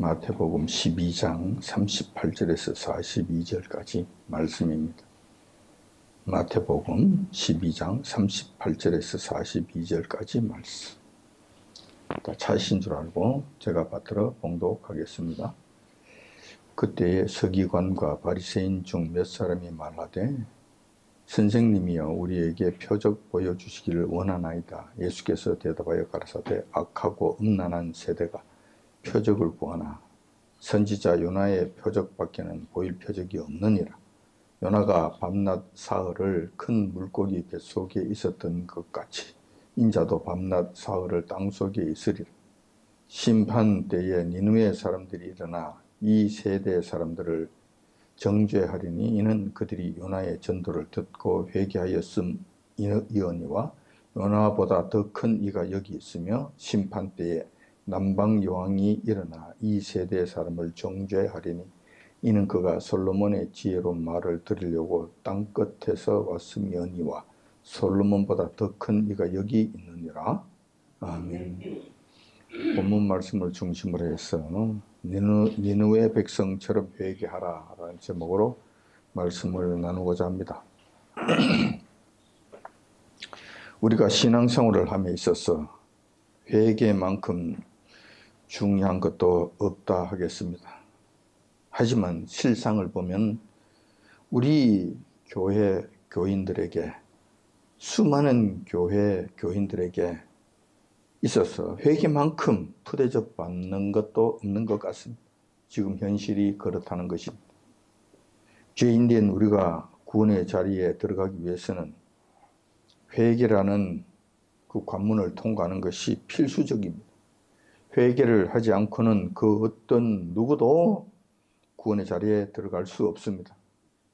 마태복음 12장 38절에서 42절까지 말씀입니다. 마태복음 12장 38절에서 42절까지 말씀. 차이신 줄 알고 제가 받들어 봉독하겠습니다. 그때에 서기관과 바리새인 중 몇 사람이 말하되 선생님이여 우리에게 표적 보여주시기를 원하나이다. 예수께서 대답하여 가라사대 악하고 음란한 세대가 표적을 구하나 선지자 요나의 표적밖에는 보일 표적이 없느니라. 요나가 밤낮 사흘을 큰 물고기 뱃속에 있었던 것 같이 인자도 밤낮 사흘을 땅속에 있으리라. 심판 때에 니느웨 사람들이 일어나 이 세대의 사람들을 정죄하리니 이는 그들이 요나의 전도를 듣고 회개하였음이니와 요나보다 더 큰 이가 여기 있으며 심판 때에 남방 여왕이 일어나 이 세대의 사람을 정죄하리니 이는 그가 솔로몬의 지혜로운 말을 들으려고 땅끝에서 왔음이니와 솔로몬보다 더 큰 이가 여기 있느니라. 아멘. 본문 말씀을 중심으로 해서 니느웨 백성처럼 회개하라 라는 제목으로 말씀을 나누고자 합니다. 우리가 신앙생활을 함에 있어서 회개만큼 중요한 것도 없다 하겠습니다. 하지만 실상을 보면 우리 교회 교인들에게, 수많은 교회 교인들에게 있어서 회개만큼 푸대접 받는 것도 없는 것 같습니다. 지금 현실이 그렇다는 것입니다. 죄인된 우리가 구원의 자리에 들어가기 위해서는 회개라는 그 관문을 통과하는 것이 필수적입니다. 회개를 하지 않고는 그 어떤 누구도 구원의 자리에 들어갈 수 없습니다.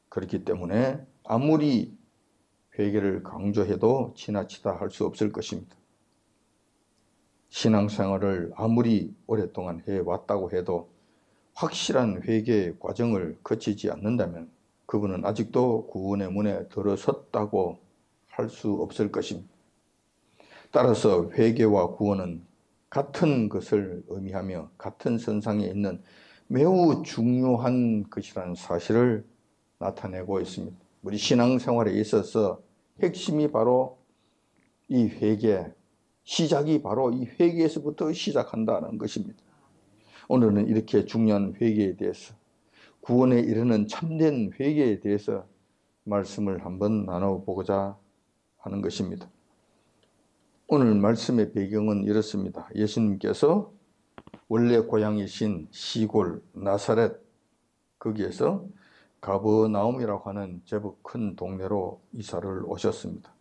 그렇기 때문에 아무리 회개를 강조해도 지나치다 할 수 없을 것입니다. 신앙생활을 아무리 오랫동안 해왔다고 해도 확실한 회개 과정을 거치지 않는다면 그분은 아직도 구원의 문에 들어섰다고 할 수 없을 것입니다. 따라서 회개와 구원은 같은 것을 의미하며 같은 선상에 있는 매우 중요한 것이라는 사실을 나타내고 있습니다. 우리 신앙생활에 있어서 핵심이 바로 이 회개, 시작이 바로 이 회개에서부터 시작한다는 것입니다. 오늘은 이렇게 중요한 회개에 대해서, 구원에 이르는 참된 회개에 대해서 말씀을 한번 나눠보고자 하는 것입니다. 오늘 말씀의 배경은 이렇습니다. 예수님께서 원래 고향이신 시골 나사렛, 거기에서 가버나움이라고 하는 제법 큰 동네로 이사를 오셨습니다.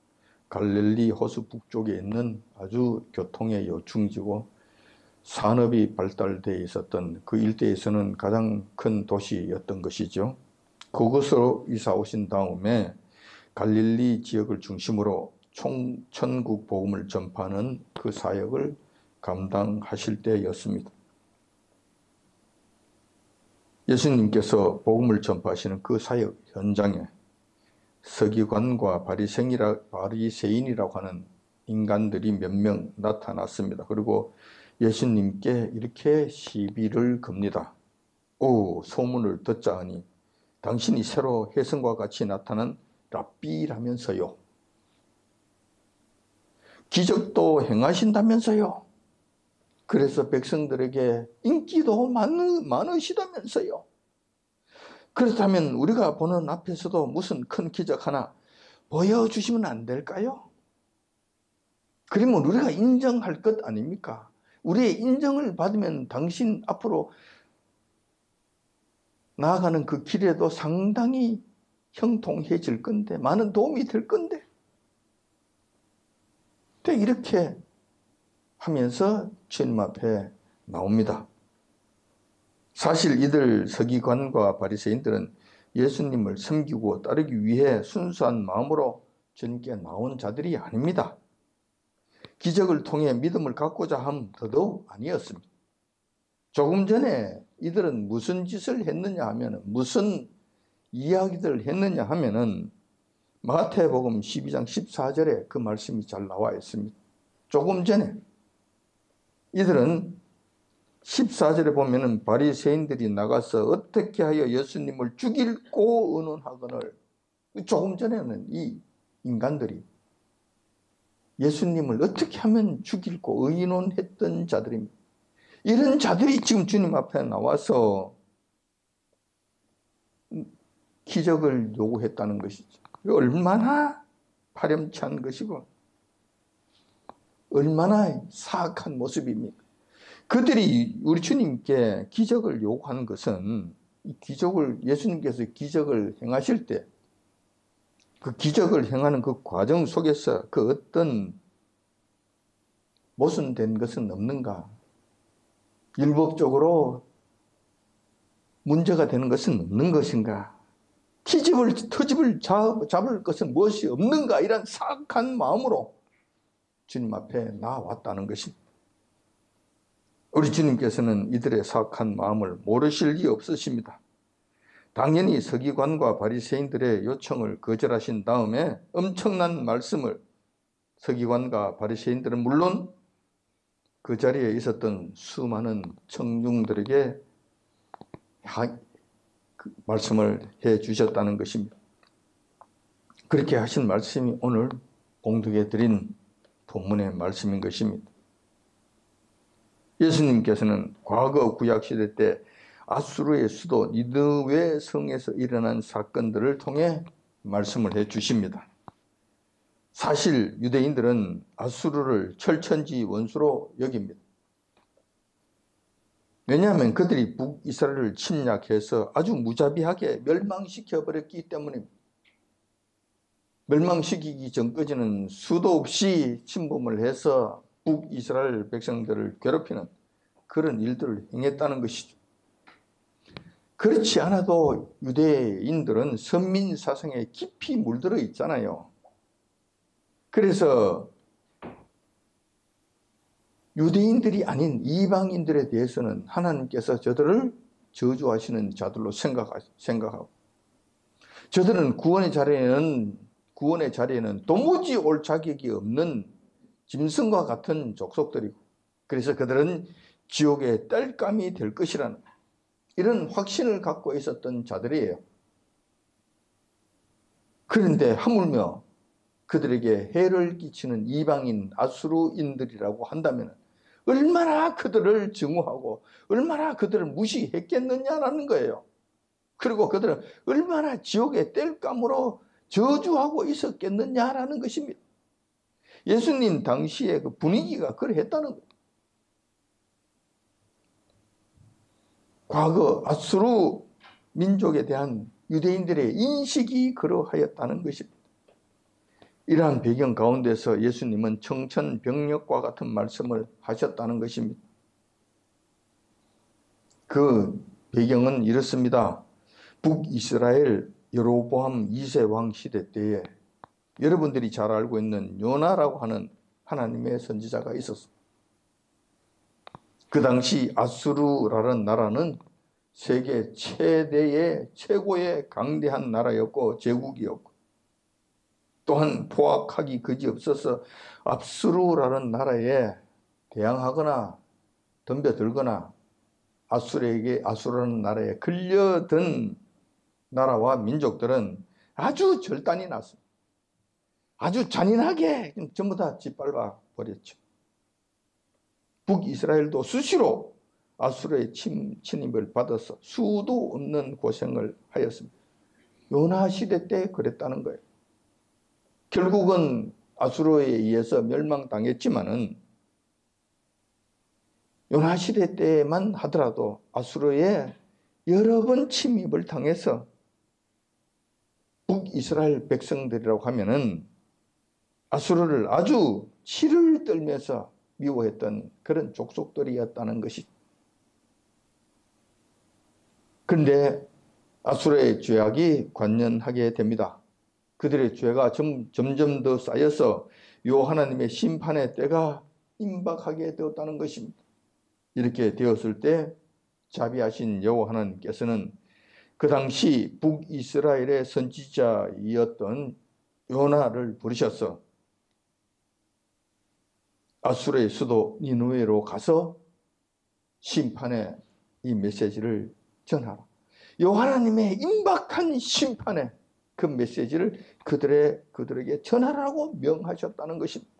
갈릴리 호수 북쪽에 있는 아주 교통의 요충지고 산업이 발달되어 있었던 그 일대에서는 가장 큰 도시였던 것이죠. 그곳으로 이사 오신 다음에 갈릴리 지역을 중심으로 천국 복음을 전파하는 그 사역을 감당하실 때였습니다. 예수님께서 복음을 전파하시는 그 사역 현장에 서기관과 바리새인이라고 하는 인간들이 몇 명 나타났습니다. 그리고 예수님께 이렇게 시비를 겁니다. 오, 소문을 듣자 하니 당신이 새로 혜성과 같이 나타난 랍비라면서요. 기적도 행하신다면서요. 그래서 백성들에게 인기도 많으시다면서요. 그렇다면 우리가 보는 앞에서도 무슨 큰 기적 하나 보여주시면 안 될까요? 그러면 우리가 인정할 것 아닙니까? 우리의 인정을 받으면 당신 앞으로 나아가는 그 길에도 상당히 형통해질 건데, 많은 도움이 될 건데. 이렇게 하면서 주님 앞에 나옵니다. 사실 이들 서기관과 바리새인들은 예수님을 섬기고 따르기 위해 순수한 마음으로 주님께 나온 자들이 아닙니다. 기적을 통해 믿음을 갖고자 함 더더욱 아니었습니다. 조금 전에 이들은 무슨 짓을 했느냐 하면, 무슨 이야기들을 했느냐 하면은 마태복음 12장 14절에 그 말씀이 잘 나와 있습니다. 조금 전에 이들은 14절에 보면은 바리새인들이 나가서 어떻게 하여 예수님을 죽일고 의논하거늘. 조금 전에는 이 인간들이 예수님을 어떻게 하면 죽일고 의논했던 자들입니다. 이런 자들이 지금 주님 앞에 나와서 기적을 요구했다는 것이죠. 얼마나 파렴치한 것이고 얼마나 사악한 모습입니까? 그들이 우리 주님께 기적을 요구하는 것은 예수님께서 기적을 행하실 때 그 기적을 행하는 그 과정 속에서 그 어떤 모순된 것은 없는가? 율법적으로 문제가 되는 것은 없는 것인가? 터집을 잡을 것은 무엇이 없는가? 이런 사악한 마음으로 주님 앞에 나왔다는 것입니다. 우리 주님께서는 이들의 사악한 마음을 모르실 리 없으십니다. 당연히 서기관과 바리새인들의 요청을 거절하신 다음에 엄청난 말씀을 서기관과 바리새인들은 물론 그 자리에 있었던 수많은 청중들에게 말씀을 해 주셨다는 것입니다. 그렇게 하신 말씀이 오늘 공독해 드린 본문의 말씀인 것입니다. 예수님께서는 과거 구약시대 때 아수르의 수도 니느웨 성에서 일어난 사건들을 통해 말씀을 해 주십니다. 사실 유대인들은 아수르를 철천지 원수로 여깁니다. 왜냐하면 그들이 북이스라엘을 침략해서 아주 무자비하게 멸망시켜 버렸기 때문입니다. 멸망시키기 전까지는 수도 없이 침범을 해서 북이스라엘 백성들을 괴롭히는 그런 일들을 행했다는 것이죠. 그렇지 않아도 유대인들은 선민사상에 깊이 물들어 있잖아요. 그래서 유대인들이 아닌 이방인들에 대해서는 하나님께서 저들을 저주하시는 자들로 생각하고 저들은 구원의 자리에는 도무지 올 자격이 없는 짐승과 같은 족속들이고 그래서 그들은 지옥의 땔감이 될 것이라는 이런 확신을 갖고 있었던 자들이에요. 그런데 하물며 그들에게 해를 끼치는 이방인 아수르인들이라고 한다면 얼마나 그들을 증오하고 얼마나 그들을 무시했겠느냐라는 거예요. 그리고 그들은 얼마나 지옥의 땔감으로 저주하고 있었겠느냐라는 것입니다. 예수님 당시의 그 분위기가 그러했다는 거예요. 과거 아수르 민족에 대한 유대인들의 인식이 그러하였다는 것입니다. 이러한 배경 가운데서 예수님은 청천벽력과 같은 말씀을 하셨다는 것입니다. 그 배경은 이렇습니다. 북이스라엘 여로보암 2세 왕 시대 때에 여러분들이 잘 알고 있는 요나라고 하는 하나님의 선지자가 있었습니다. 그 당시 아수르라는 나라는 세계 최고의 강대한 나라였고 제국이었고 또한 포악하기 그지없어서 압수르라는 나라에 대항하거나 덤벼들거나 아수르라는 나라에 끌려든 나라와 민족들은 아주 절단이 났습니다. 아주 잔인하게 전부 다 짓밟아 버렸죠. 북이스라엘도 수시로 아수르의 침입을 받아서 수도 없는 고생을 하였습니다. 요나 시대 때 그랬다는 거예요. 결국은 아수르에 의해서 멸망당했지만은 요나 시대 때만 하더라도 아수르에 여러 번 침입을 당해서 북이스라엘 백성들이라고 하면은 아수르를 아주 치를 떨면서 미워했던 그런 족속들이었다는 것이. 그런데 아수르의 죄악이 관연하게 됩니다. 그들의 죄가 점점 더 쌓여서 요 하나님의 심판의 때가 임박하게 되었다는 것입니다. 이렇게 되었을 때 자비하신 여호와 하나님께서는 그 당시 북이스라엘의 선지자이었던 요나를 부르셔서 아수르의 수도 니느웨로 가서 심판의 이 메시지를 전하라. 요 하나님의 임박한 심판의 그 메시지를 그들에게 전하라고 명하셨다는 것입니다.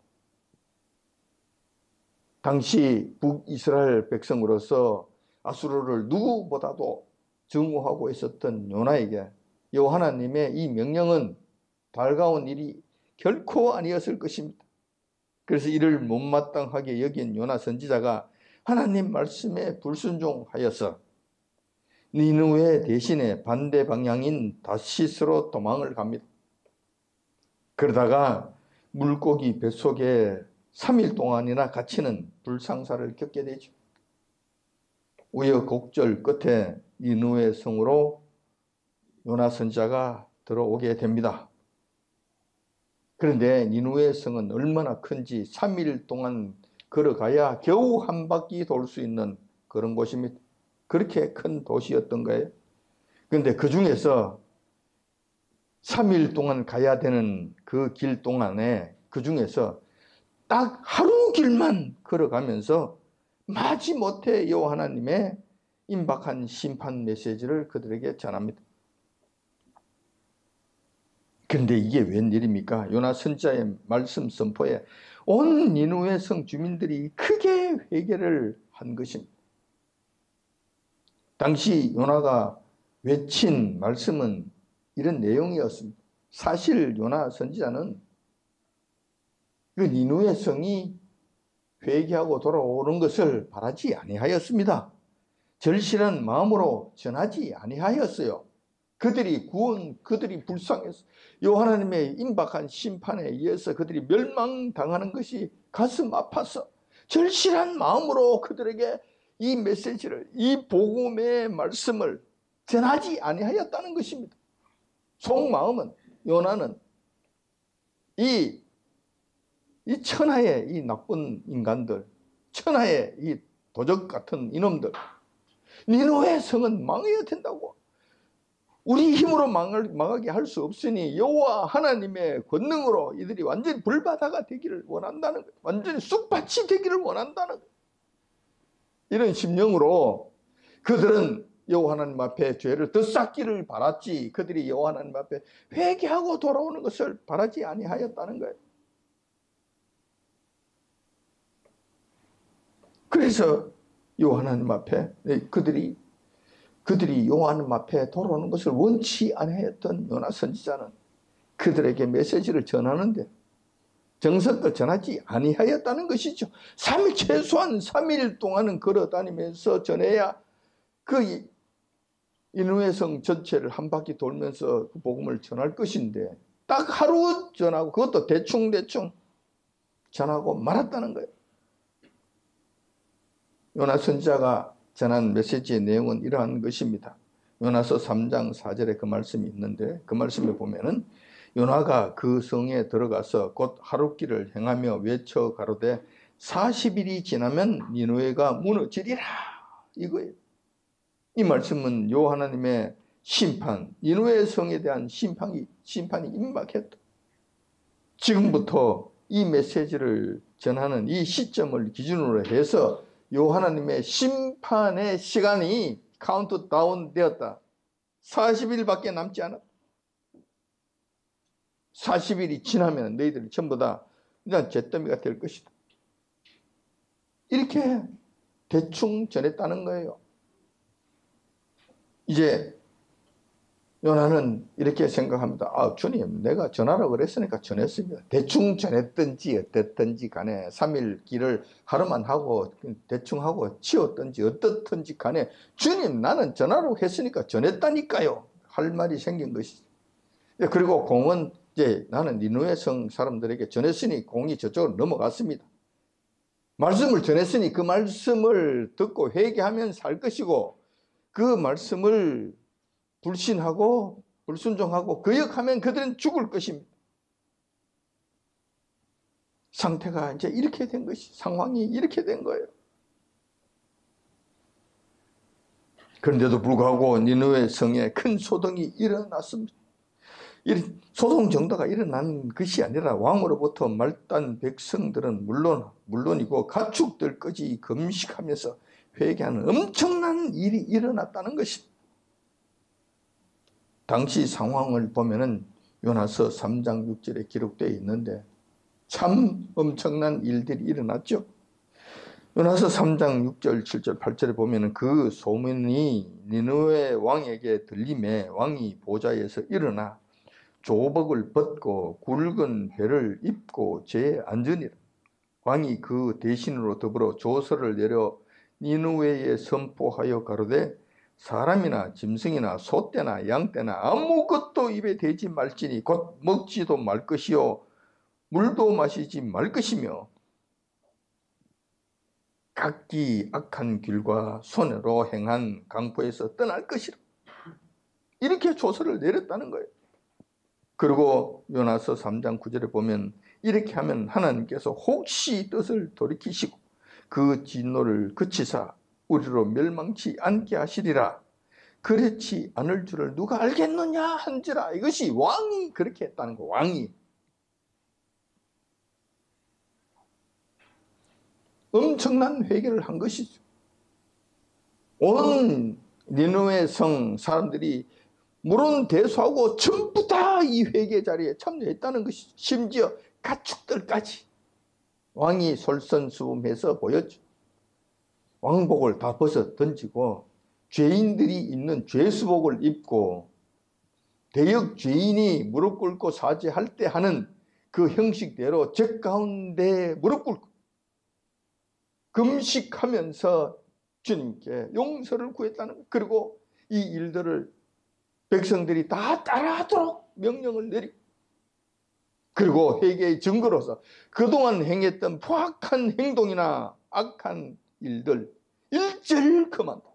당시 북이스라엘 백성으로서 아수르를 누구보다도 증오하고 있었던 요나에게 요 하나님의 이 명령은 달가운 일이 결코 아니었을 것입니다. 그래서 이를 못마땅하게 여긴 요나 선지자가 하나님 말씀에 불순종하여서 니느웨 대신에 반대 방향인 다시스로 도망을 갑니다. 그러다가 물고기 뱃속에 3일 동안이나 갇히는 불상사를 겪게 되죠. 우여곡절 끝에 니느웨 성으로 요나 선지자가 들어오게 됩니다. 그런데 니느웨 성은 얼마나 큰지 3일 동안 걸어가야 겨우 한 바퀴 돌 수 있는 그런 곳입니다. 그렇게 큰 도시였던 거예요. 그런데 그 중에서 3일 동안 가야 되는 그 길 동안에 그 중에서 딱 하루 길만 걸어가면서 마지못해 여호와 하나님의 임박한 심판 메시지를 그들에게 전합니다. 그런데 이게 웬일입니까? 요나 선지자의 말씀 선포에 온 니느웨 성 주민들이 크게 회개를 한 것입니다. 당시 요나가 외친 말씀은 이런 내용이었습니다. 사실 요나 선지자는 그 니느웨 성이 회개하고 돌아오는 것을 바라지 아니하였습니다. 절실한 마음으로 전하지 아니하였어요. 그들이 불쌍해서 요 하나님의 임박한 심판에 의해서 그들이 멸망당하는 것이 가슴 아파서 절실한 마음으로 그들에게 이 메시지를, 이 복음의 말씀을 전하지 아니하였다는 것입니다. 속마음은, 요나는 이 천하의 이 나쁜 인간들, 천하의 이 도적 같은 이놈들, 니느웨 성은 망해야 된다고. 우리 힘으로 망하게 할 수 없으니 여호와 하나님의 권능으로 이들이 완전히 불바다가 되기를 원한다는 거예요. 완전히 쑥밭이 되기를 원한다는 거예요. 이런 심령으로 그들은 여호와 하나님 앞에 죄를 더 쌓기를 바랐지 그들이 여호와 하나님 앞에 회개하고 돌아오는 것을 바라지 아니하였다는 거예요. 그래서 여호와 하나님 앞에 그들이 여호와 하나님 앞에 돌아오는 것을 원치 아니하였던 요나 선지자는 그들에게 메시지를 전하는데 정성껏 전하지 아니하였다는 것이죠. 최소한 3일 동안은 걸어다니면서 전해야 그 니느웨 성 전체를 한 바퀴 돌면서 그 복음을 전할 것인데 딱 하루 전하고 그것도 대충 전하고 말았다는 거예요. 요나 선지자가 전한 메시지의 내용은 이러한 것입니다. 요나서 3장 4절에 그 말씀이 있는데 그 말씀에 보면은 요나가 그 성에 들어가서 곧 하룻길을 행하며 외쳐 가로되 40일이 지나면 니느웨가 무너지리라 이거예요. 이 말씀은 여호와 하나님의 심판, 니느웨 성에 대한 심판이 임박했다. 지금부터 이 메시지를 전하는 이 시점을 기준으로 해서 여호와 하나님의 심판의 시간이 카운트다운 되었다. 40일밖에 남지 않았다. 40일이 지나면 너희들이 전부 다 그냥 잿더미가 될 것이다. 이렇게 대충 전했다는 거예요. 이제 요나는 이렇게 생각합니다. 아, 주님, 내가 전하라고 그랬으니까 전했습니다. 대충 전했든지 어땠든지 간에 3일 길을 하루만 하고 대충 하고 치웠든지 어떻든지 간에 주님, 나는 전하라고 했으니까 전했다니까요. 할 말이 생긴 것이죠. 그리고 공은 이제 나는 니느웨 성 사람들에게 전했으니 공이 저쪽으로 넘어갔습니다. 말씀을 전했으니 그 말씀을 듣고 회개하면 살 것이고 그 말씀을 불신하고 불순종하고 거역하면 그들은 죽을 것입니다. 상태가 이제 이렇게 된 것이, 상황이 이렇게 된 거예요. 그런데도 불구하고 니느웨 성에 큰 소동이 일어났습니다. 소동 정도가 일어난 것이 아니라 왕으로부터 말단 백성들은 물론이고 가축들까지 금식하면서 회개하는 엄청난 일이 일어났다는 것입니다. 당시 상황을 보면은 요나서 3장 6절에 기록되어 있는데 참 엄청난 일들이 일어났죠. 요나서 3장 6절, 7절, 8절에 보면은 그 소문이 니느웨 왕에게 들림에 왕이 보좌에서 일어나 조복을 벗고 굵은 배를 입고 제에 앉으니라. 왕이 그 대신으로 더불어 조서를 내려 니느웨에 선포하여 가로되 사람이나 짐승이나 소떼나 양떼나 아무것도 입에 대지 말지니 곧 먹지도 말 것이요 물도 마시지 말 것이며 각기 악한 길과 손으로 행한 강포에서 떠날 것이라. 이렇게 조서를 내렸다는 거예요. 그리고 요나서 3장 9절에 보면 이렇게 하면 하나님께서 혹시 뜻을 돌이키시고 그 진노를 그치사 우리로 멸망치 않게 하시리라. 그렇지 않을 줄을 누가 알겠느냐 한지라. 이것이 왕이 그렇게 했다는 거. 왕이 엄청난 회개를 한 것이죠. 온 니느웨 성 사람들이 물은 대수하고 전부 다 이 회개 자리에 참여했다는 것이죠. 심지어 가축들까지 왕이 솔선수범해서 보였죠. 왕복을 다 벗어 던지고 죄인들이 입는 죄수복을 입고 대역 죄인이 무릎 꿇고 사죄할 때 하는 그 형식대로 적 가운데 무릎 꿇고 금식하면서 주님께 용서를 구했다는 거예요. 그리고 이 일들을 백성들이 다 따라하도록 명령을 내리고 그리고 회개의 증거로서 그동안 행했던 포악한 행동이나 악한 일들 일절 그만다.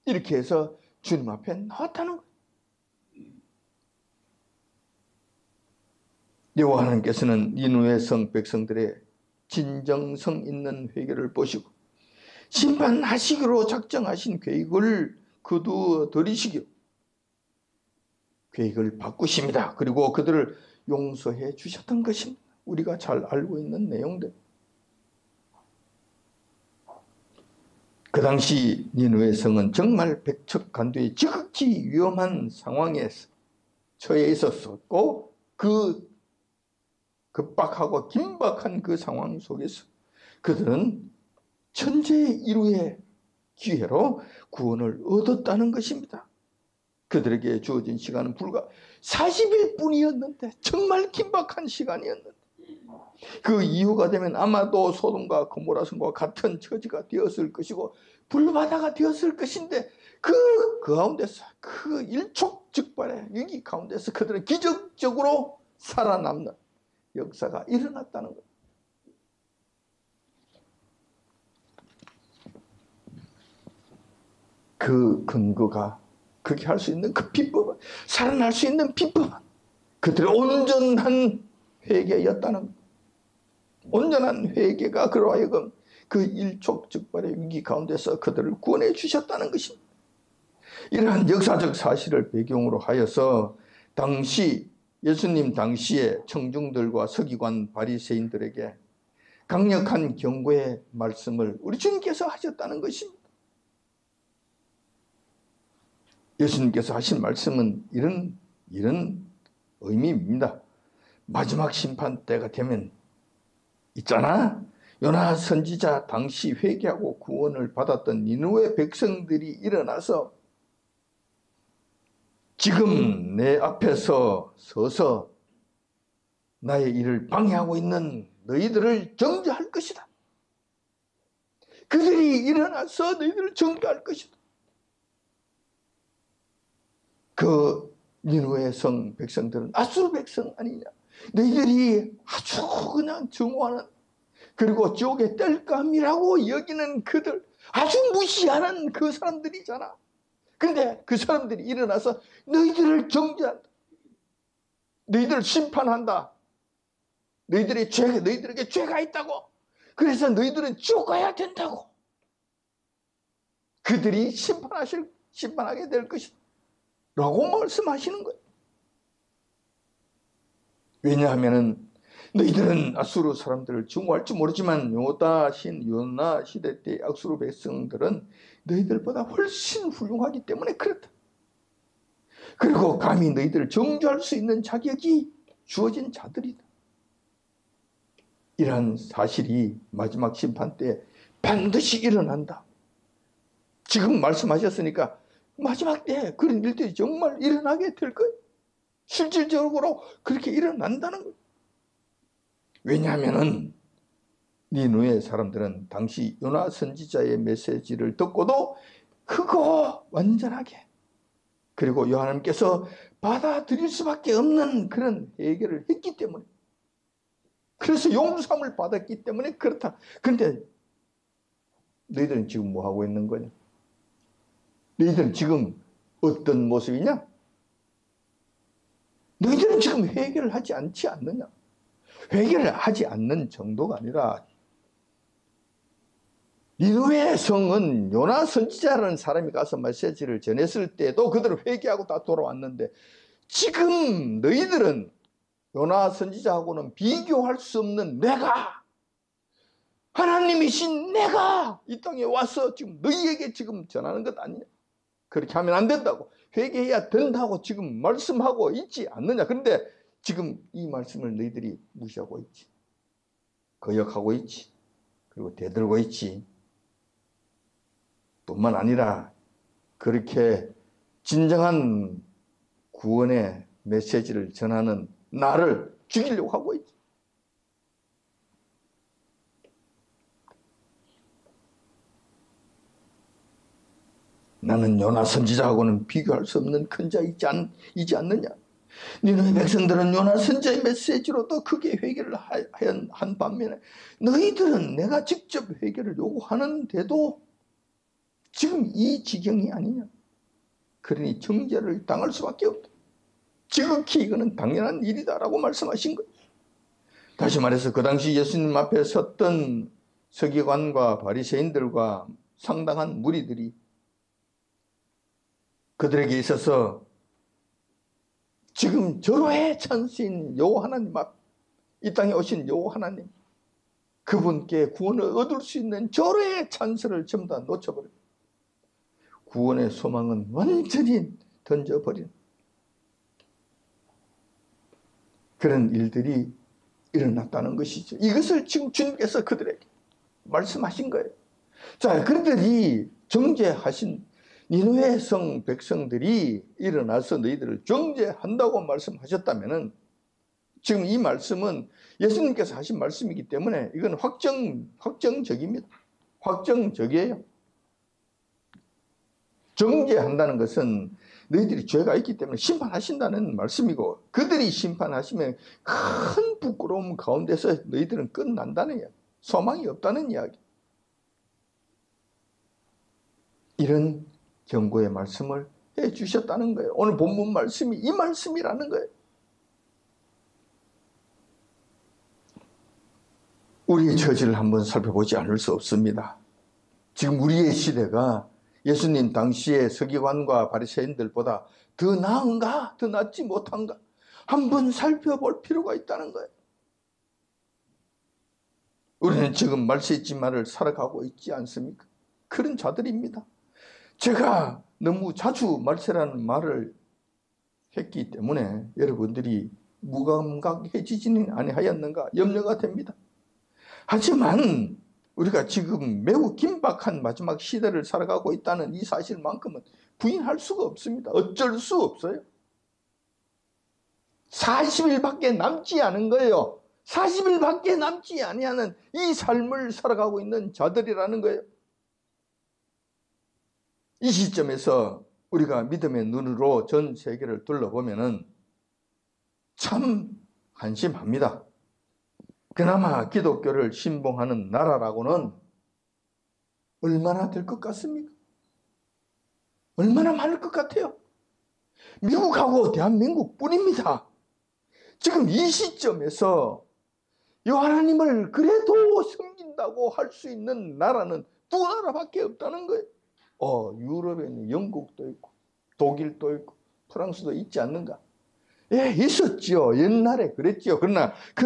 이렇게 해서 주님 앞에 나왔다는 거예요. 여호와 하나님께서는 니느웨 성 백성들의 진정성 있는 회개를 보시고 심판하시기로 작정하신 계획을 거두어들이시기로 계획을 바꾸십니다. 그리고 그들을 용서해 주셨던 것입니다. 우리가 잘 알고 있는 내용들. 그 당시 니느웨 성은 정말 백척간두의 지극히 위험한 상황에 처해 있었고 그 급박하고 긴박한 그 상황 속에서 그들은 천재일우의 기회로 구원을 얻었다는 것입니다. 그들에게 주어진 시간은 불과 40일 뿐이었는데 정말 긴박한 시간이었는데 그 이후가 되면 아마도 소돔과 고모라 성과 같은 처지가 되었을 것이고 불바다가 되었을 것인데 그 가운데서 그 일촉즉발의 위기 가운데서 그들은 기적적으로 살아남는 역사가 일어났다는 거예요. 그 근거가 그렇게 할 수 있는 그 비법은 살아날 수 있는 비법은 그들의 온전한 회개였다는 거예요. 온전한 회개가 그로 하여금 그 일촉즉발의 위기 가운데서 그들을 구원해 주셨다는 것입니다. 이러한 역사적 사실을 배경으로 하여서 당시 예수님 당시에 청중들과 서기관 바리새인들에게 강력한 경고의 말씀을 우리 주님께서 하셨다는 것입니다. 예수님께서 하신 말씀은 이런 의미입니다. 마지막 심판 때가 되면 있잖아. 요나 선지자 당시 회개하고 구원을 받았던 니느웨 백성들이 일어나서 지금 내 앞에서 서서 나의 일을 방해하고 있는 너희들을 정죄할 것이다. 그들이 일어나서 너희들을 정죄할 것이다. 그 니느웨 성 백성들은 아수르 백성 아니냐. 너희들이 아주 그냥 증오하는 그리고 지옥의 땔감이라고 여기는 그들 아주 무시하는 그 사람들이잖아. 근데 그 사람들이 일어나서 너희들을 정죄한다. 너희들을 심판한다. 너희들에게 죄가 있다고. 그래서 너희들은 지옥 가야 된다고. 그들이 심판하게 될 것이다. 라고 말씀하시는 거예요. 왜냐하면 너희들은 아수르 사람들을 증오할 줄 모르지만 요나 시대 때 아수르 백성들은 너희들보다 훨씬 훌륭하기 때문에 그렇다. 그리고 감히 너희들을 정죄할 수 있는 자격이 주어진 자들이다. 이러한 사실이 마지막 심판 때 반드시 일어난다. 지금 말씀하셨으니까 마지막 때 그런 일들이 정말 일어나게 될 거예요. 실질적으로 그렇게 일어난다는 거예요. 왜냐하면 니느웨 사람들은 당시 요나 선지자의 메시지를 듣고도 크고 완전하게, 그리고 하나님께서 받아들일 수밖에 없는 그런 해결을 했기 때문에, 그래서 용서함을 받았기 때문에 그렇다. 그런데 너희들은 지금 뭐 하고 있는 거냐? 너희들은 지금 어떤 모습이냐? 너희들은 지금 회개를 하지 않지 않느냐? 회개를 하지 않는 정도가 아니라 니느웨 성은 요나 선지자라는 사람이 가서 메시지를 전했을 때도 그들은 회개하고 다 돌아왔는데, 지금 너희들은 요나 선지자하고는 비교할 수 없는 내가, 하나님이신 내가 이 땅에 와서 지금 너희에게 지금 전하는 것 아니냐? 그렇게 하면 안 된다고, 회개해야 된다고 지금 말씀하고 있지 않느냐? 그런데 지금 이 말씀을 너희들이 무시하고 있지, 거역하고 있지, 그리고 대들고 있지. 뿐만 아니라 그렇게 진정한 구원의 메시지를 전하는 나를 죽이려고 하고 있지. 나는 요나 선지자하고는 비교할 수 없는 큰 자이지 않느냐? 니네 백성들은 요나 선지자의 메시지로도 크게 회개를 한 반면에 너희들은 내가 직접 회개를 요구하는데도 지금 이 지경이 아니냐? 그러니 정죄를 당할 수밖에 없다. 지극히 이거는 당연한 일이다라고 말씀하신 거예요. 다시 말해서 그 당시 예수님 앞에 섰던 서기관과 바리새인들과 상당한 무리들이 그들에게 있어서 지금 절호의 찬스인 여호와 하나님 앞, 이 땅에 오신 여호와 하나님, 그분께 구원을 얻을 수 있는 절호의 찬스를 전부 다 놓쳐버려요. 구원의 소망은 완전히 던져버린 그런 일들이 일어났다는 것이죠. 이것을 지금 주님께서 그들에게 말씀하신 거예요. 자, 그들이 정죄하신 니느웨 성 백성들이 일어나서 너희들을 정죄한다고 말씀하셨다면은, 지금 이 말씀은 예수님께서 하신 말씀이기 때문에 이건 확정적입니다. 확정적이에요. 정죄한다는 것은 너희들이 죄가 있기 때문에 심판하신다는 말씀이고, 그들이 심판하시면 큰 부끄러움 가운데서 너희들은 끝난다는 이야기, 소망이 없다는 이야기. 이런 경고의 말씀을 해 주셨다는 거예요. 오늘 본문 말씀이 이 말씀이라는 거예요. 우리의 처지를 한번 살펴보지 않을 수 없습니다. 지금 우리의 시대가 예수님 당시의 서기관과 바리새인들보다 더 나은가, 더 낫지 못한가 한번 살펴볼 필요가 있다는 거예요. 우리는 지금 말세지만을 살아가고 있지 않습니까? 그런 자들입니다. 제가 너무 자주 말세라는 말을 했기 때문에 여러분들이 무감각해지지는 아니하였는가 염려가 됩니다. 하지만 우리가 지금 매우 긴박한 마지막 시대를 살아가고 있다는 이 사실만큼은 부인할 수가 없습니다. 어쩔 수 없어요. 40일밖에 남지 않은 거예요. 40일밖에 남지 아니하는 이 삶을 살아가고 있는 자들이라는 거예요. 이 시점에서 우리가 믿음의 눈으로 전 세계를 둘러보면은 참 한심합니다. 그나마 기독교를 신봉하는 나라라고는 얼마나 될 것 같습니까? 얼마나 많을 것 같아요? 미국하고 대한민국 뿐입니다. 지금 이 시점에서 하나님을 그래도 섬긴다고 할 수 있는 나라는 두 나라밖에 없다는 거예요. 유럽에는 영국도 있고 독일도 있고 프랑스도 있지 않는가? 예, 있었지요. 옛날에 그랬지요. 그러나 그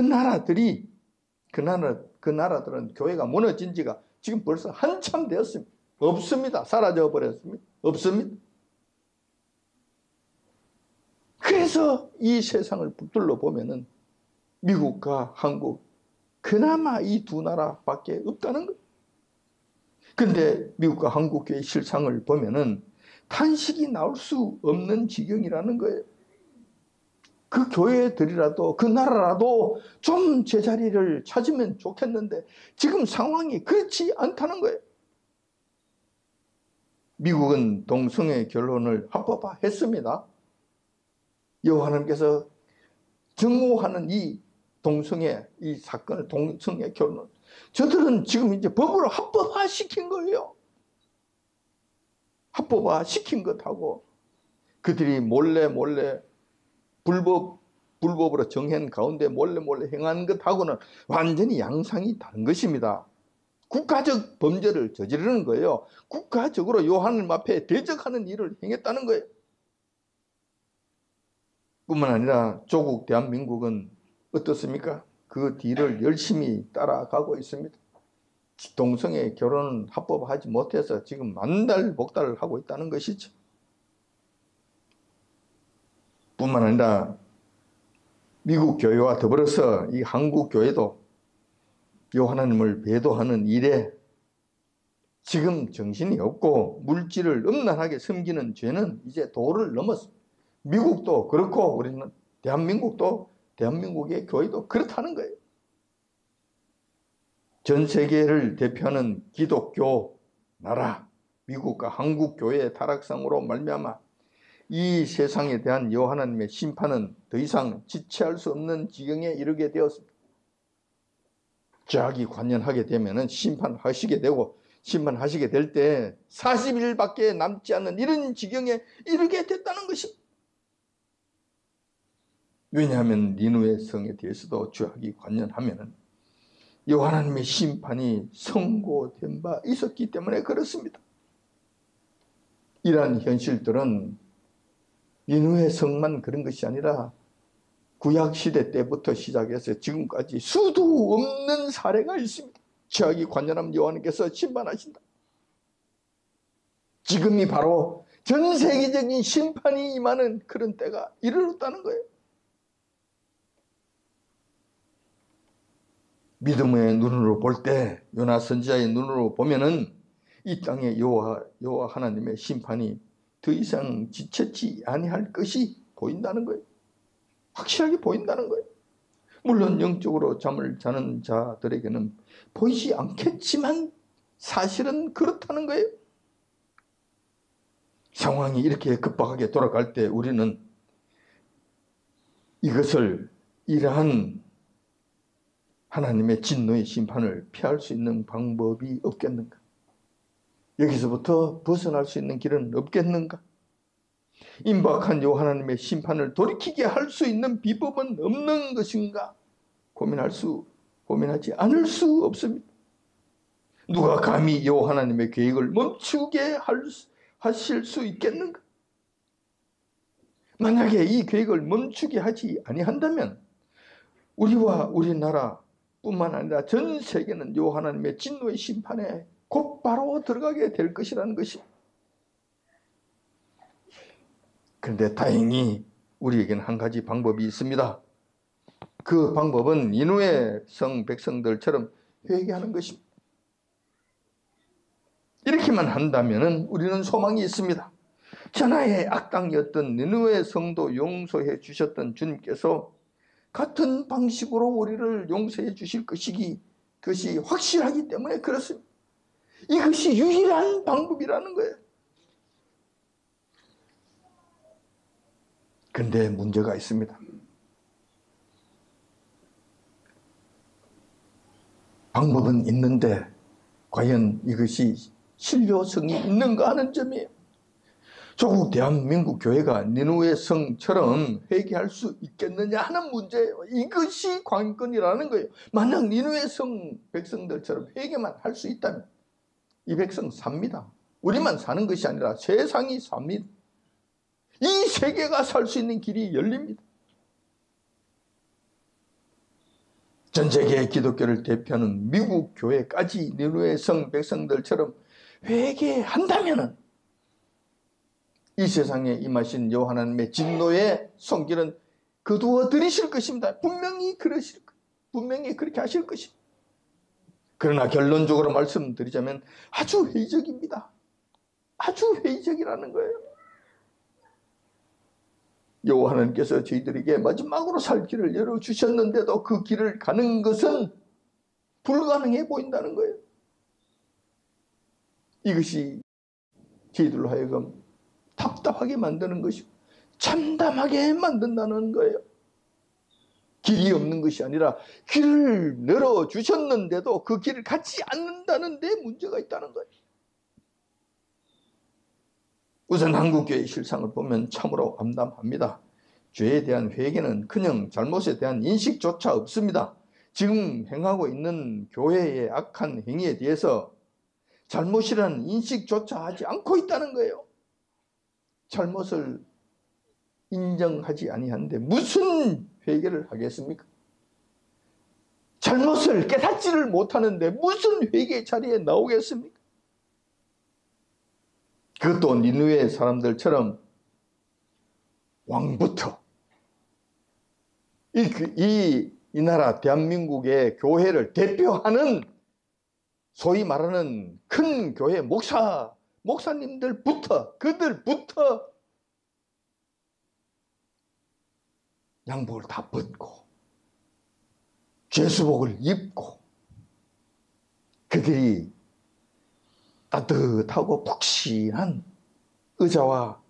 나라들은 교회가 무너진 지가 지금 벌써 한참 되었습니다. 없습니다. 사라져 버렸습니다. 없습니다. 그래서 이 세상을 붙들러 보면은 미국과 한국, 그나마 이 두 나라밖에 없다는 거예요. 근데 미국과 한국 교회의 실상을 보면은 탄식이 나올 수 없는 지경이라는 거예요. 그 교회들이라도, 그 나라라도 좀 제자리를 찾으면 좋겠는데 지금 상황이 그렇지 않다는 거예요. 미국은 동성애 결혼을 합법화했습니다. 여호와 하나님께서 증오하는 이 동성애, 이 사건을, 동성애 결혼, 저들은 지금 이제 법으로 합법화시킨 거예요. 합법화시킨 것하고 그들이 몰래 불법으로 정한 가운데 몰래 행한 것하고는 완전히 양상이 다른 것입니다. 국가적 범죄를 저지르는 거예요. 국가적으로 요한님 앞에 대적하는 일을 행했다는 거예요. 뿐만 아니라 조국 대한민국은 어떻습니까? 그 뒤를 열심히 따라가고 있습니다. 동성애 결혼은 합법화하지 못해서 지금 만달복달을 하고 있다는 것이죠. 뿐만 아니라 미국 교회와 더불어서 이 한국 교회도 요 하나님을 배도하는 일에 지금 정신이 없고 물질을 음란하게 섬기는 죄는 이제 도를 넘었습니다. 미국도 그렇고 우리는 대한민국의 교회도 그렇다는 거예요. 전 세계를 대표하는 기독교 나라 미국과 한국 교회의 타락상으로 말미암아 이 세상에 대한 여호와 하나님의 심판은 더 이상 지체할 수 없는 지경에 이르게 되었습니다. 죄악이 관연하게 되면은 심판하시게 될 때 40일밖에 남지 않는 이런 지경에 이르게 됐다는 것입니다. 왜냐하면 니느웨 성에 대해서도 죄악이 관연하면은 여호와 하나님의 심판이 선고된 바 있었기 때문에 그렇습니다. 이러한 현실들은 니느웨 성만 그런 것이 아니라 구약시대 때부터 시작해서 지금까지 수도 없는 사례가 있습니다. 죄악이 관연하면 여호와님께서 심판하신다. 지금이 바로 전 세계적인 심판이 임하는 그런 때가 이르렀다는 거예요. 믿음의 눈으로 볼 때, 요나 선지자의 눈으로 보면은 이 땅에 여호와 하나님의 심판이 더 이상 지체치 아니할 것이 보인다는 거예요. 확실하게 보인다는 거예요. 물론 영적으로 잠을 자는 자들에게는 보이지 않겠지만 사실은 그렇다는 거예요. 상황이 이렇게 급박하게 돌아갈 때 우리는 이것을 이러한 하나님의 진노의 심판을 피할 수 있는 방법이 없겠는가? 여기서부터 벗어날 수 있는 길은 없겠는가? 임박한 요 하나님의 심판을 돌이키게 할 수 있는 비법은 없는 것인가? 고민하지 않을 수 없습니다. 누가 감히 요 하나님의 계획을 멈추게 하실 수 있겠는가? 만약에 이 계획을 멈추게 하지 아니한다면 우리와 우리나라 뿐만 아니라 전 세계는 요 하나님의 진노의 심판에 곧바로 들어가게 될 것이라는 것이. 그런데 다행히 우리에게는 한 가지 방법이 있습니다. 그 방법은 니느웨 성 백성들처럼 회개하는 것입니다. 이렇게만 한다면 우리는 소망이 있습니다. 천하의 악당이었던 니느웨 성도 용서해 주셨던 주님께서 같은 방식으로 우리를 용서해 주실 것이 확실하기 때문에 그렇습니다. 이것이 유일한 방법이라는 거예요. 그런데 문제가 있습니다. 방법은 있는데 과연 이것이 실효성이 있는가 하는 점이에요. 조국 대한민국 교회가 니느웨 성처럼 회개할 수 있겠느냐 하는 문제예요. 이것이 관건이라는 거예요. 만약 니느웨 성 백성들처럼 회개만 할 수 있다면 이 백성 삽니다. 우리만 사는 것이 아니라 세상이 삽니다. 이 세계가 살 수 있는 길이 열립니다. 전 세계 기독교를 대표하는 미국 교회까지 니느웨 성 백성들처럼 회개한다면은 이 세상에 임하신 여호와 하나님의 진노의 손길은 거두어 들이실 것입니다. 분명히 그러실 거예요. 분명히 그렇게 하실 것입니다. 그러나 결론적으로 말씀드리자면 아주 회의적입니다. 아주 회의적이라는 거예요. 여호와 하나님께서 저희들에게 마지막으로 살 길을 열어주셨는데도 그 길을 가는 것은 불가능해 보인다는 거예요. 이것이 저희들로 하여금 답답하게 만드는 것이고 참담하게 만든다는 거예요. 길이 없는 것이 아니라 길을 열어주셨는데도 그 길을 가지 않는다는 데 문제가 있다는 거예요. 우선 한국교회의 실상을 보면 참으로 암담합니다. 죄에 대한 회개는 그냥 잘못에 대한 인식조차 없습니다. 지금 행하고 있는 교회의 악한 행위에 대해서 잘못이라는 인식조차 하지 않고 있다는 거예요. 잘못을 인정하지 아니하는데 무슨 회개를 하겠습니까? 잘못을 깨닫지를 못하는데 무슨 회개 자리에 나오겠습니까? 그것도 니느웨 사람들처럼 왕부터 이 나라 대한민국의 교회를 대표하는 소위 말하는 큰 교회 목사님들부터 그들부터 양복을 다 벗고 죄수복을 입고 그들이 따뜻하고 푹신한 의자와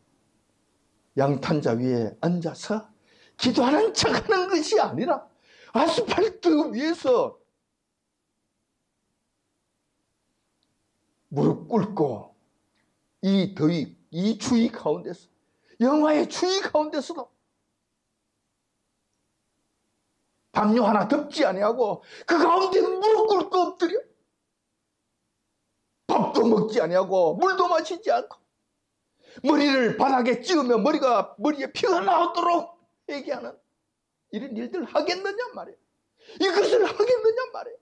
양탄자 위에 앉아서 기도하는 척하는 것이 아니라 아스팔트 위에서 무릎 꿇고 이 더위, 이 추위 가운데서 영하의 추위 가운데서도 담요 하나 덮지 아니하고 그 가운데 무릎 꿇고 엎드려 밥도 먹지 아니하고 물도 마시지 않고 머리를 바닥에 찌우며 머리에 피가 나오도록 회개하는 이런 일들 하겠느냐 말이에요. 이것을 하겠느냐 말이에요.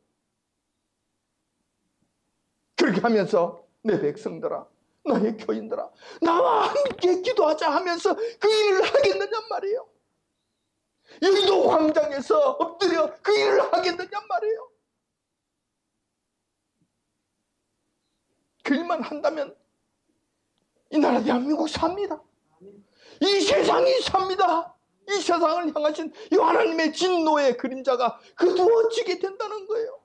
그렇게 하면서 내 백성들아, 나의 교인들아, 나와 함께 기도하자 하면서 그 일을 하겠느냐 말이에요. 여의도 광장에서 엎드려 그 일을 하겠느냐 말이에요. 그 일만 한다면 이 나라 대한민국 삽니다. 이 세상이 삽니다. 이 세상을 향하신 이 하나님의 진노의 그림자가 거두어지게 된다는 거예요.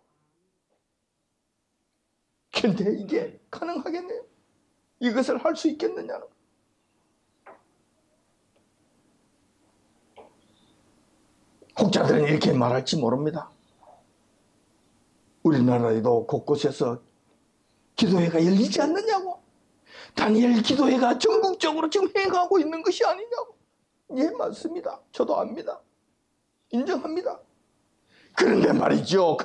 근데 이게 가능하겠네요. 이것을 할 수 있겠느냐는. 혹자들은 이렇게 말할지 모릅니다. 우리나라에도 곳곳에서 기도회가 열리지 않느냐고. 다니엘 기도회가 전국적으로 지금 행하고 있는 것이 아니냐고. 예, 맞습니다. 저도 압니다. 인정합니다. 그런데 말이죠.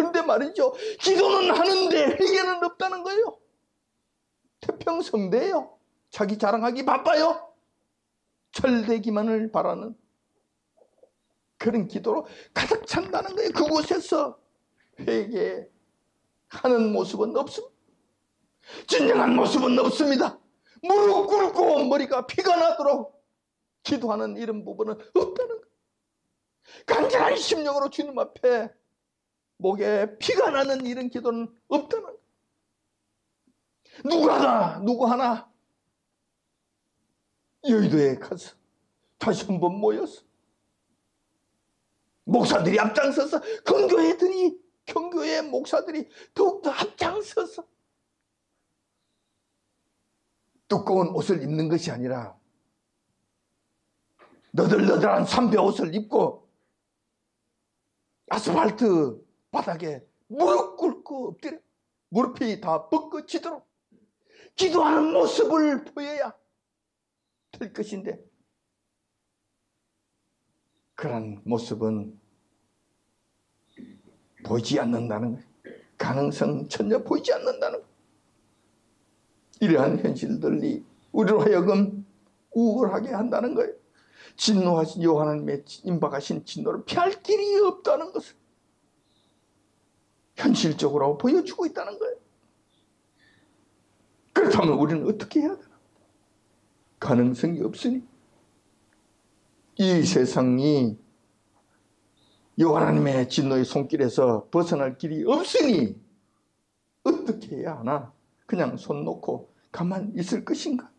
기도는 하는데 회개는 없다는 거예요. 태평성대예요. 자기 자랑하기 바빠요. 철되기만을 바라는 그런 기도로 가득 찬다는 거예요. 그곳에서 회개하는 모습은 없습니다. 진정한 모습은 없습니다. 무릎 꿇고 머리가 피가 나도록 기도하는 이런 부분은 없다는 거예요. 간절한 심령으로 주님 앞에 목에 피가 나는 이런 기도는 없다는 거예요. 누구 하나 여의도에 가서 다시 한번 모여서 목사들이 앞장서서 경교회 목사들이 더욱더 앞장서서 두꺼운 옷을 입는 것이 아니라 너덜너덜한 삼배 옷을 입고 아스팔트 바닥에 무릎 꿇고 엎드려 무릎이 다 뻗어지도록 기도하는 모습을 보여야 될 것인데 그런 모습은 보이지 않는다는 거예요. 가능성 전혀 보이지 않는다는 거예요. 이러한 현실들이 우리로 하여금 우울하게 한다는 거예요. 진노하신 여호와 하나님의 임박하신 진노를 피할 길이 없다는 것을 현실적으로 보여주고 있다는 거예요. 그렇다면 우리는 어떻게 해야 되나? 가능성이 없으니, 이 세상이 여호와 하나님의 진노의 손길에서 벗어날 길이 없으니 어떻게 해야 하나? 그냥 손 놓고 가만히 있을 것인가?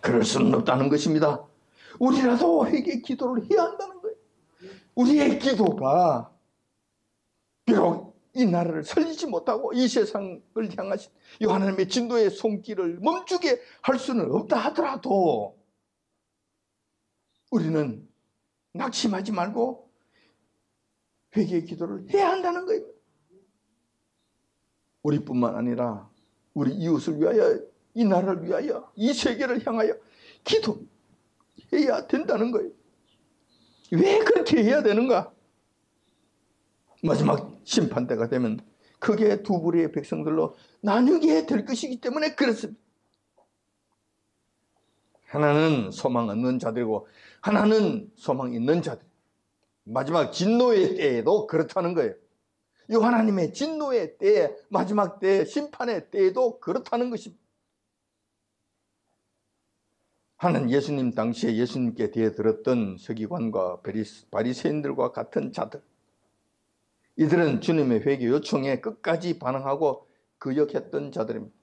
그럴 수는 없다는 것입니다. 우리라도 회개 기도를 해야 한다는 거예요. 우리의 기도가 비록 이 나라를 살리지 못하고 이 세상을 향하신 여호와 하나님의 진노의 손길을 멈추게 할 수는 없다 하더라도 우리는 낙심하지 말고 회개의 기도를 해야 한다는 거예요. 우리뿐만 아니라 우리 이웃을 위하여, 이 나라를 위하여, 이 세계를 향하여 기도해야 된다는 거예요. 왜 그렇게 해야 되는가? 마지막 심판대가 되면 크게 두 부류의 백성들로 나뉘게 될 것이기 때문에 그렇습니다. 하나는 소망 없는 자들이고 하나는 소망 있는 자들. 마지막 진노의 때에도 그렇다는 거예요. 이 하나님의 진노의 때에, 마지막 때, 심판의 때에도 그렇다는 것입니다. 하는 예수님 당시에 예수님께 대해 들었던 서기관과 바리새인들과 같은 자들, 이들은 주님의 회개 요청에 끝까지 반응하고 거역했던 자들입니다.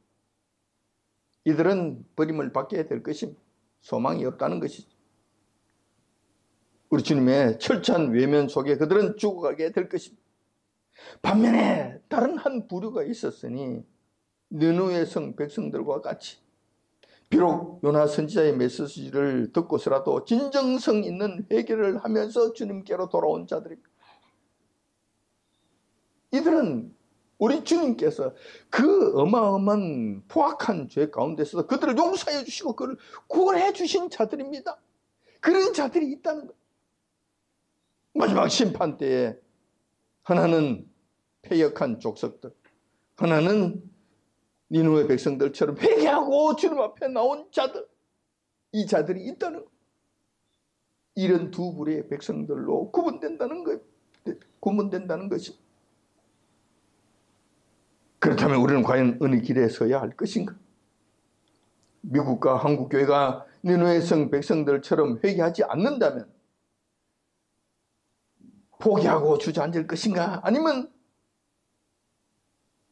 이들은 버림을 받게 될 것입니다. 소망이 없다는 것이죠. 우리 주님의 철저한 외면 속에 그들은 죽어가게 될 것입니다. 반면에 다른 한 부류가 있었으니 느느웨 성 백성들과 같이 비록 요나 선지자의 메시지를 듣고서라도 진정성 있는 회개를 하면서 주님께로 돌아온 자들입니다. 이들은 우리 주님께서 그 어마어마한 포악한 죄 가운데서도 그들을 용서해 주시고 그를 구원해 주신 자들입니다. 그런 자들이 있다는 거예요. 마지막 심판 때에 하나는 패역한 족속들, 하나는 니느웨 백성들처럼 회개하고 주님 앞에 나온 자들, 이 자들이 있다는 거예요. 이런 두 부류의 백성들로 구분된다는 거예요. 구분된다는 것입니다. 그렇다면 우리는 과연 어느 길에 서야 할 것인가? 미국과 한국 교회가 니느웨 성 백성들처럼 회개하지 않는다면 포기하고 주저앉을 것인가? 아니면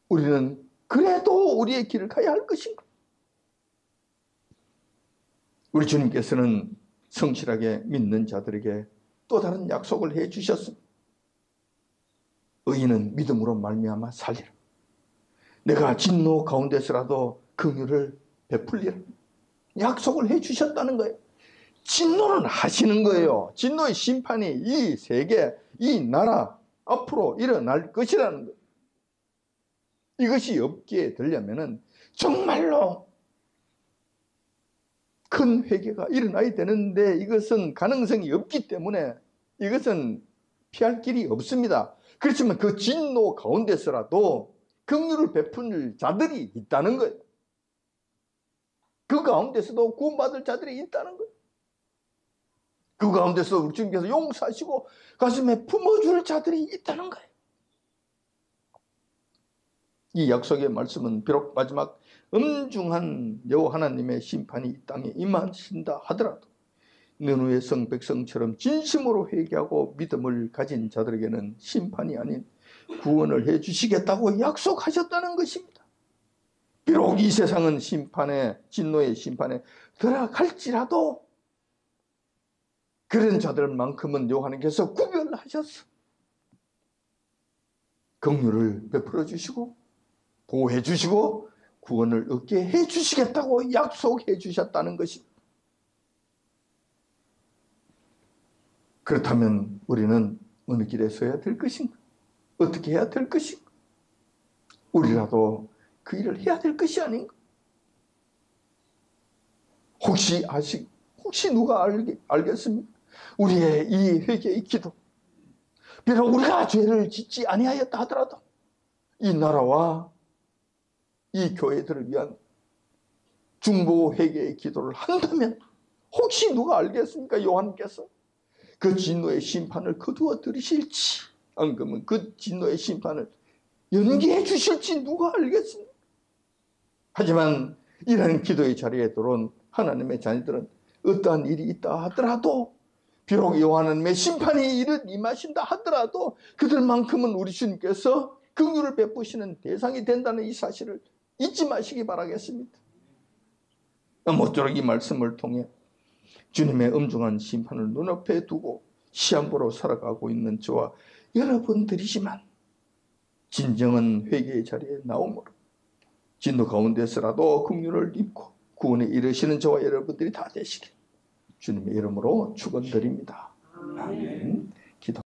우리는 그래도 우리의 길을 가야 할 것인가? 우리 주님께서는 성실하게 믿는 자들에게 또 다른 약속을 해 주셨습니다. 의인은 믿음으로 말미암아 살리라. 내가 진노 가운데서라도 긍휼을 베풀리라. 약속을 해 주셨다는 거예요. 진노는 하시는 거예요. 진노의 심판이 이 세계, 이 나라 앞으로 일어날 것이라는 거예요. 이것이 없게 되려면 정말로 큰 회개가 일어나야 되는데 이것은 가능성이 없기 때문에 이것은 피할 길이 없습니다. 그렇지만 그 진노 가운데서라도 긍휼을 베풀 자들이 있다는 거예요. 그 가운데서도 구원받을 자들이 있다는 거예요. 그 가운데서 우리 주님께서 용서하시고 가슴에 품어줄 자들이 있다는 거예요. 이 약속의 말씀은 비록 마지막 엄중한 여호와 하나님의 심판이 이 땅에 임하신다 하더라도 느느웨 성 백성처럼 진심으로 회개하고 믿음을 가진 자들에게는 심판이 아닌 구원을 해 주시겠다고 약속하셨다는 것입니다. 비록 이 세상은 심판에, 진노의 심판에 들어갈지라도 그런 자들만큼은 여호와 하나님께서 구별하셔서 긍휼을 베풀어 주시고 보호해 주시고 구원을 얻게 해 주시겠다고 약속해 주셨다는 것입니다. 그렇다면 우리는 어느 길에 서야 될 것인가? 어떻게 해야 될 것인가? 우리라도 그 일을 해야 될 것이 아닌가? 혹시 누가 알겠습니까? 우리의 이 회개의 기도, 비록 우리가 죄를 짓지 아니하였다 하더라도 이 나라와 이 교회들을 위한 중보 회개의 기도를 한다면 혹시 누가 알겠습니까? 요한께서 그 진노의 심판을 거두어 들이실지 안 그러면 그 진노의 심판을 연기해 주실지 누가 알겠습니까? 하지만 이런 기도의 자리에 들어온 하나님의 자녀들은 어떠한 일이 있다 하더라도, 비록 요한은 심판이 임하신다 하더라도 그들만큼은 우리 주님께서 긍휼을 베푸시는 대상이 된다는 이 사실을 잊지 마시기 바라겠습니다. 모쪼록 이 말씀을 통해 주님의 엄중한 심판을 눈앞에 두고 시한부로 살아가고 있는 저와 여러분들이지만, 진정한 회개의 자리에 나옴으로 진노 가운데서라도 긍휼을 입고 구원에 이르시는 저와 여러분들이 다 되시길 주님의 이름으로 축원드립니다. 아멘. 기도.